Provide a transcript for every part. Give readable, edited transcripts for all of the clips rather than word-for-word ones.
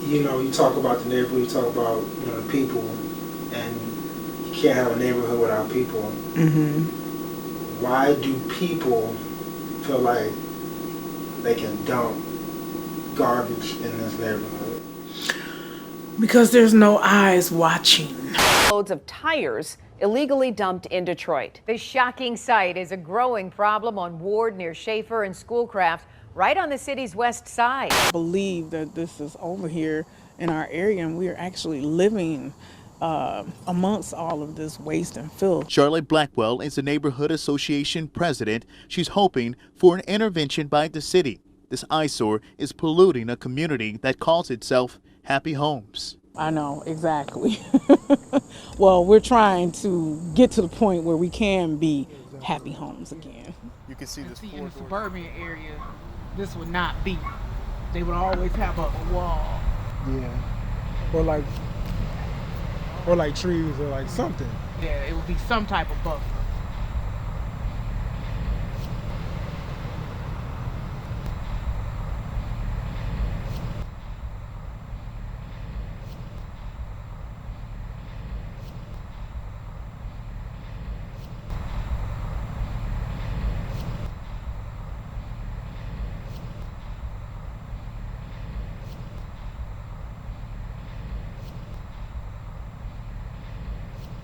you know, you talk about the neighborhood, you talk about, you know, the people, and you can't have a neighborhood without people. Mm-hmm. Why do people feel like they can dump garbage in this neighborhood? Because there's no eyes watching. Loads of tires illegally dumped in Detroit. This shocking sight is a growing problem on Ward near Schaefer and Schoolcraft, right on the city's west side. I believe that this is over here in our area, and we are actually living amongst all of this waste and filth. Charlotte Blackwell is the Neighborhood Association president. She's hoping for an intervention by the city. This eyesore is polluting a community that calls itself Happy Homes. I know, exactly. Well, we're trying to get to the point where we can be happy homes again. You can see this In the suburban area, this would not be. They would always have a wall. Yeah. Or like trees or like something. Yeah, it would be some type of buffer.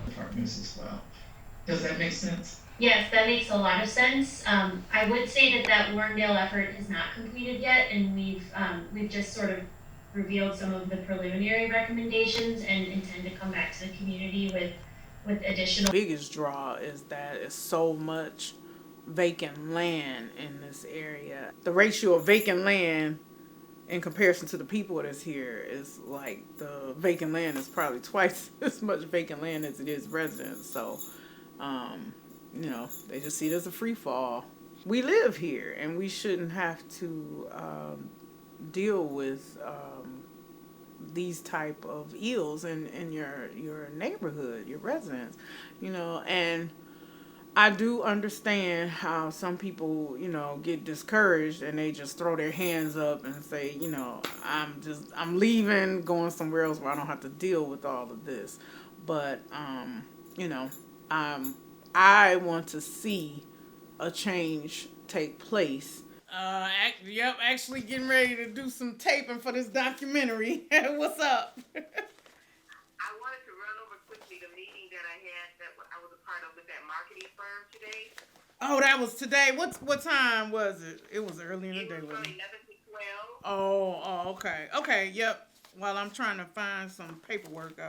Departments as well. Does that make sense? Yes, that makes a lot of sense. I would say that Warrendale effort is not completed yet, and we've just sort of revealed some of the preliminary recommendations and intend to come back to the community with additional. The biggest draw is that it's so much vacant land in this area. The ratio of vacant land in comparison to the people that's here is like the vacant land is probably twice as much vacant land as it is residents. So, you know, they just see it as a free fall. We live here and we shouldn't have to deal with these type of ills in your neighborhood, your residents, you know. And I do understand how some people, you know, get discouraged and they just throw their hands up and say, you know, I'm leaving, going somewhere else where I don't have to deal with all of this. But, you know, I want to see a change take place. Actually getting ready to do some taping for this documentary. What's up? I wanted to run over quickly the meeting that I had that I was a part of with that marketing firm today. Oh, that was today. What time was it? It was early in the day. It was from 11 to 12. Oh, okay. Okay, yep. While I'm trying to find some paperwork,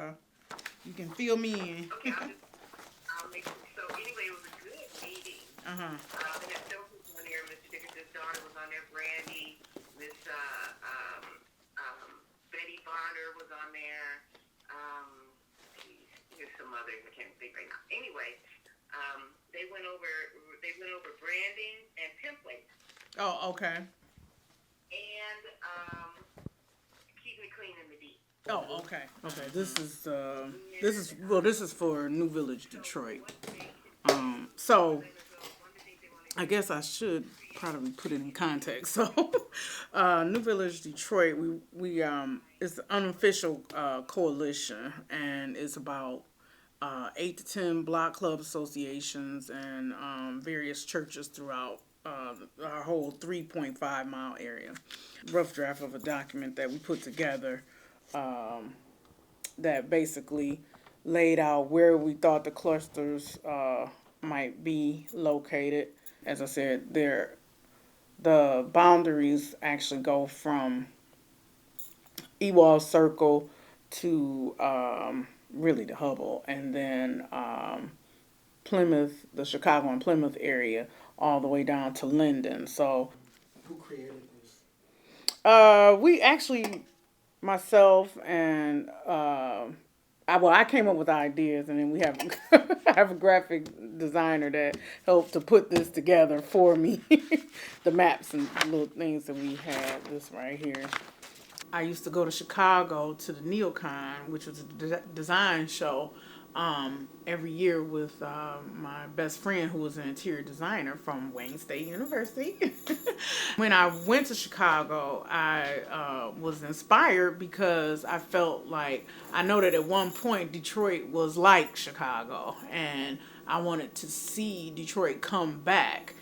you can fill me in. Okay, I'll make it. So anyway, it was a good meeting. They had several people on there. Mr. Dickinson's daughter was on there. Brandy, Miss Betty Barner was on there. Here's some others I can't think right now. Anyway, they went over branding and templates. Oh, okay. And keep me clean in the deep. Oh, okay. Okay. This is for New Village, Detroit. So I guess I should probably put it in context. So, New Village, Detroit, we it's an unofficial coalition, and it's about 8 to 10 block club associations and various churches throughout our whole 3.5 mile area. Rough draft of a document that we put together that basically laid out where we thought the clusters might be located. As I said, the boundaries actually go from Ewald Circle to really the Hubble, and then Plymouth, the Chicago and Plymouth area, all the way down to Linden. So, Who created this? we actually, myself and I came up with ideas, and then we have I have a graphic designer that helped to put this together for me. The maps and little things that we had. This right here. I used to go to Chicago to the NeoCon, which was a design show every year with my best friend who was an interior designer from Wayne State University. When I went to Chicago, I was inspired because I felt like, I know that at one point Detroit was like Chicago, and I wanted to see Detroit come back.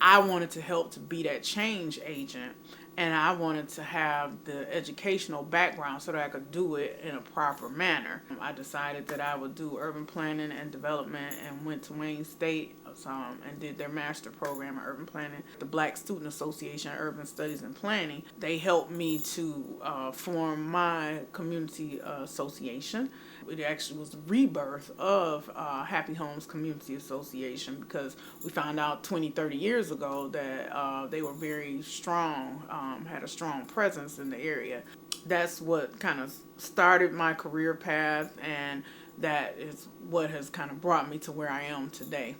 I wanted to help to be that change agent, and I wanted to have the educational background so that I could do it in a proper manner. I decided that I would do urban planning and development, and went to Wayne State and did their master program in urban planning. The Black Student Association Urban Studies and Planning, they helped me to form my community association. It actually was the rebirth of Happy Homes Community Association, because we found out 20, 30 years ago that they were very strong, had a strong presence in the area. That's what kind of started my career path, and that is what has kind of brought me to where I am today.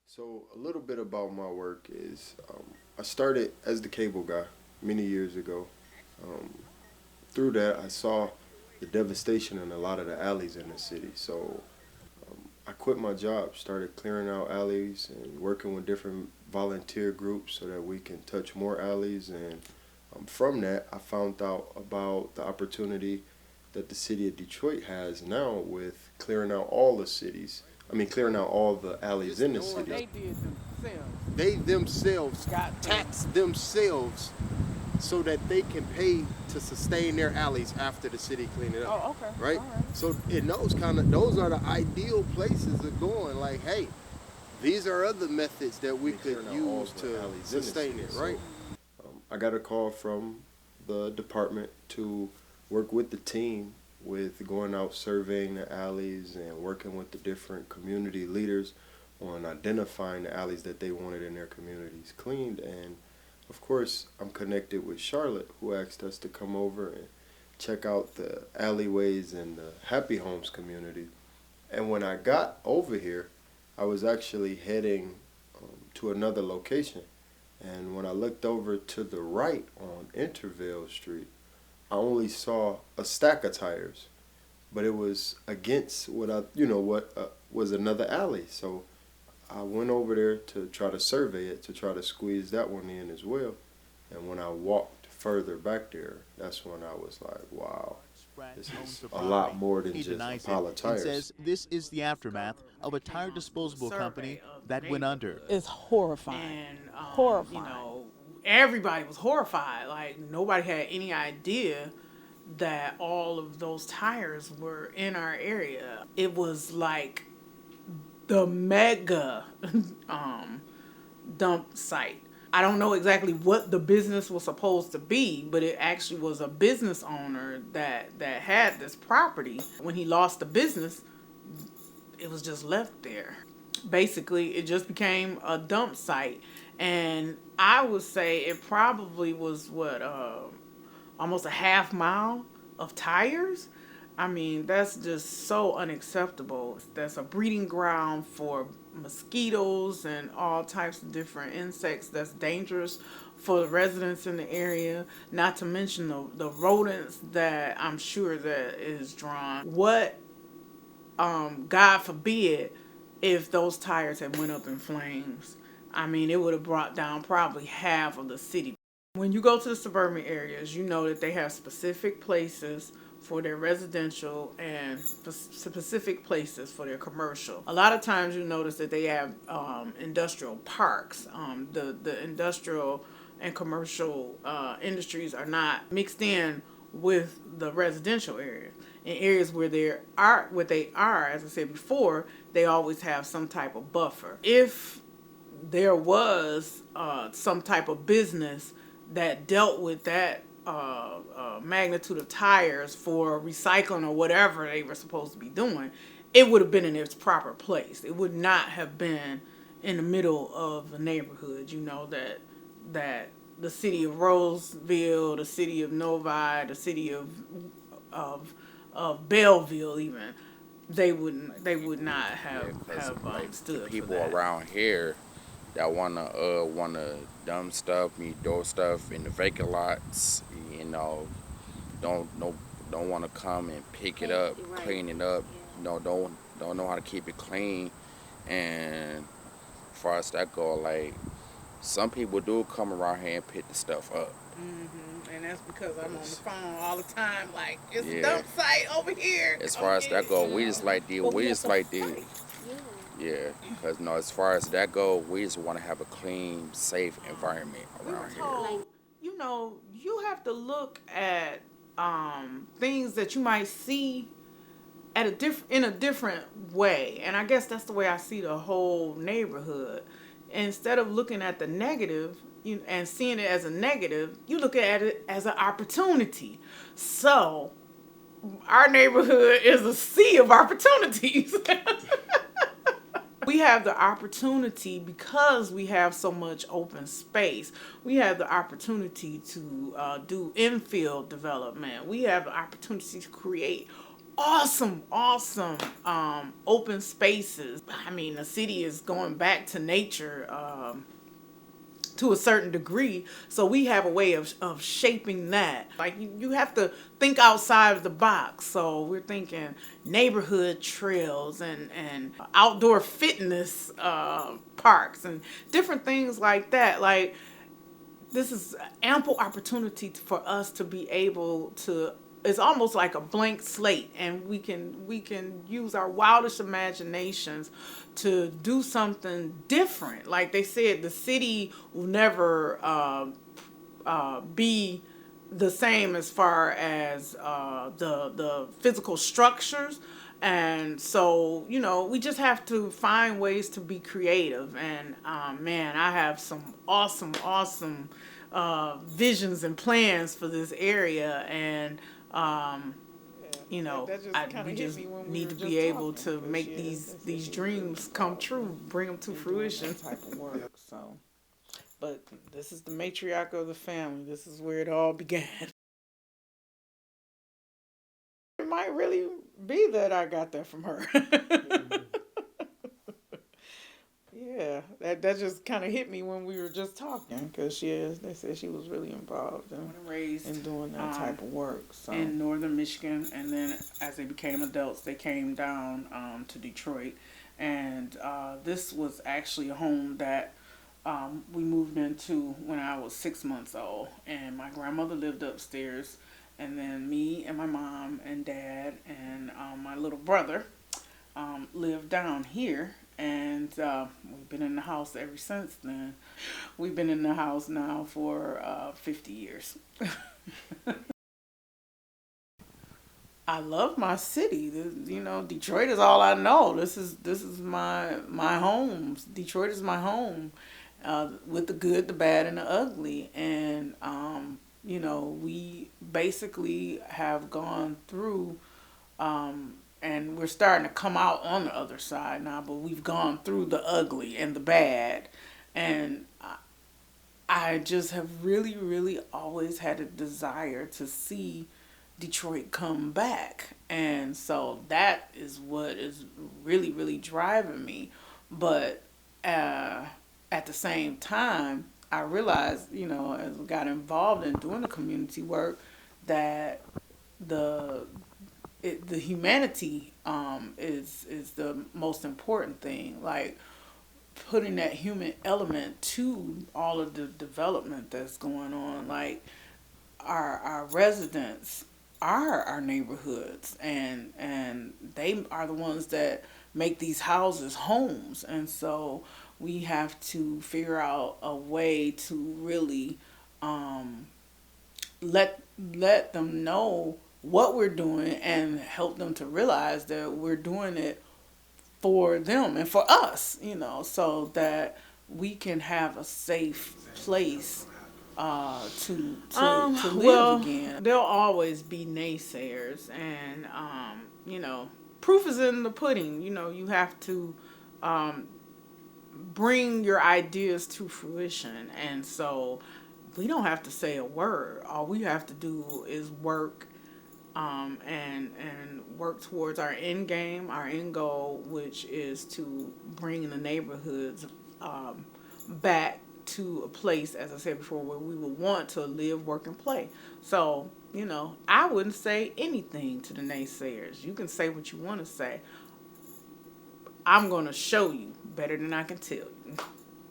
So a little bit about my work is I started as the cable guy many years ago. Through that, I saw the devastation in a lot of the alleys in the city. So I quit my job, started clearing out alleys and working with different volunteer groups so that we can touch more alleys. And from that, I found out about the opportunity that the city of Detroit has now with clearing out all the cities. Clearing out all the alleys in the city. They did themselves. They themselves tax themselves so that they can pay to sustain their alleys after the city clean it up. Oh, okay. Right? All right. So in those are the ideal places of going, like, hey, these are other methods that we could use to sustain it, right? I got a call from the department to work with the team with going out surveying the alleys and working with the different community leaders on identifying the alleys that they wanted in their communities cleaned. And of course, I'm connected with Charlotte, who asked us to come over and check out the alleyways in the Happy Homes community. And when I got over here, I was actually heading to another location. And when I looked over to the right on Intervale Street, I only saw a stack of tires, but it was against what was another alley. So I went over there to try to survey it, to try to squeeze that one in as well. And when I walked further back there, that's when I was like, wow, this is a lot more than just a pile of tires. He says this is the aftermath of a tire disposable company that went under. It's horrifying. And, horrifying. Everybody was horrified. Like, nobody had any idea that all of those tires were in our area. It was like the mega dump site. I don't know exactly what the business was supposed to be, but it actually was a business owner that had this property. When he lost the business, it was just left there. Basically, it just became a dump site. And I would say it probably was almost a half mile of tires. I mean, that's just so unacceptable. That's a breeding ground for mosquitoes and all types of different insects that's dangerous for the residents in the area, not to mention the rodents that I'm sure that is drawn. What, God forbid, if those tires had went up in flames. I mean, it would have brought down probably half of the city. When you go to the suburban areas, you know that they have specific places for their residential and specific places for their commercial. A lot of times you notice that they have industrial parks. The industrial and commercial industries are not mixed in with the residential area. In areas where they are, as I said before, they always have some type of buffer. If there was some type of business that dealt with that magnitude of tires for recycling or whatever they were supposed to be doing, it would have been in its proper place. It would not have been in the middle of a neighborhood, that the city of Roseville, the city of Novi, the city of Belleville, even they would not have stood for people that. around here that wanna dump stuff, throw stuff in the vacant lots, you know, don't want to come and pick it up, clean it up, you know, don't know how to keep it clean. And as far as that go, like, some people do come around here and pick the stuff up. And that's because I'm on the phone all the time. Like, it's a Yeah. dump site over here. As far as that go, we just like the yeah, because no, as far as that go, we just want to have a clean, safe environment around here. told, you have to look at things that you might see at in a different way, and I guess that's the way I see the whole neighborhood. Instead of looking at the negative and seeing it as a negative, you look at it as an opportunity. So our neighborhood is a sea of opportunities. We have the opportunity, because we have so much open space, we have the opportunity to do infill development. We have the opportunity to create awesome open spaces. I mean, the city is going back to nature to a certain degree, so we have a way of shaping that. Like, you have to think outside of the box. So we're thinking neighborhood trails and outdoor fitness parks and different things like that. Like, this is ample opportunity for us to be able to, it's almost like a blank slate, and we can use our wildest imaginations to do something different. Like they said, the city will never be the same as far as the physical structures. And so, we just have to find ways to be creative. And man, I have some awesome visions and plans for this area. And we just need to be able to make these dreams come true, bring them to fruition. Type of work. So, but this is the matriarch of the family. This is where it all began. It might really be that I got that from her. Yeah, that just kind of hit me when we were just talking, because they said she was really involved in doing that type of work. So. In northern Michigan, and then as they became adults, they came down to Detroit, and this was actually a home that we moved into when I was 6 months old, and my grandmother lived upstairs, and then me and my mom and dad and my little brother lived down here. And we've been in the house ever since then. We've been in the house now for 50 years. I love my city. Detroit is all I know. This is my home. Detroit is my home, with the good, the bad, and the ugly. And we basically have gone through. And we're starting to come out on the other side now, but we've gone through the ugly and the bad. And I just have really, really always had a desire to see Detroit come back. And so that is what is really, really driving me. But at the same time, I realized, as we got involved in doing the community work, that the humanity is the most important thing. Like, putting that human element to all of the development that's going on. Like, our residents are our neighborhoods, and they are the ones that make these houses homes. And so we have to figure out a way to really let them know what we're doing, and help them to realize that we're doing it for them and for us, so that we can have a safe place to live again. There'll always be naysayers, and proof is in the pudding. You have to bring your ideas to fruition, and so we don't have to say a word. All we have to do is work, and work towards our end game, our end goal, which is to bring the neighborhoods back to a place, as I said before, where we would want to live, work, and play. So, you know, I wouldn't say anything to the naysayers. You can say what you want to say. I'm going to show you better than I can tell you.